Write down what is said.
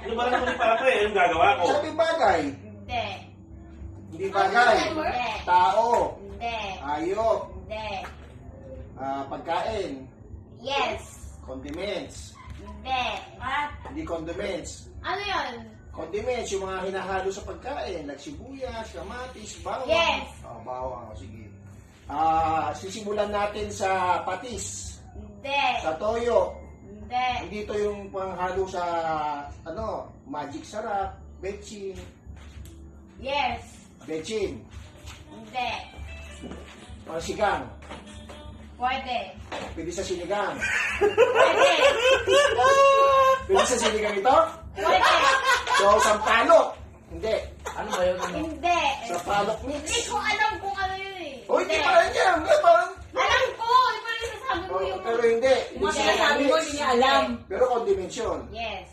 Ano ba naman ni Papa eh? Anong gagawa ko? Sabi bagay. Hindi. Hindi bagay. Hindi. Tao. Hindi. Hayop. Hindi. Pagkain. Yes. Condiments. Hindi. What? Hindi condiments. Ano yun? Condiments, yung mga hinahalo sa pagkain. Like sibuyas, kamatis, bawang. Yes. Bawang. Sige. Sisimulan natin sa patis. Hindi. Sa toyo. Hindi. Hindi to yung panghalo sa, magic sarap, betchin. Yes. Betchin. Hindi. Sigang. Pwede. Pwede sa sinigang. Pwede. Pwede sa sinigang ito? Pwede. So, sa palok. Hindi. Ano ba yun? Hindi. Sa palok Hindi mix. ko alam kung ano yun eh. O, hindi pa rin yan. Hindi, parang... Alam ko! Di ba rin sasabi mo yung... Pero hindi. Yung mga sinasabi mo, hindi niya alam. Pero condiments yun. Yes.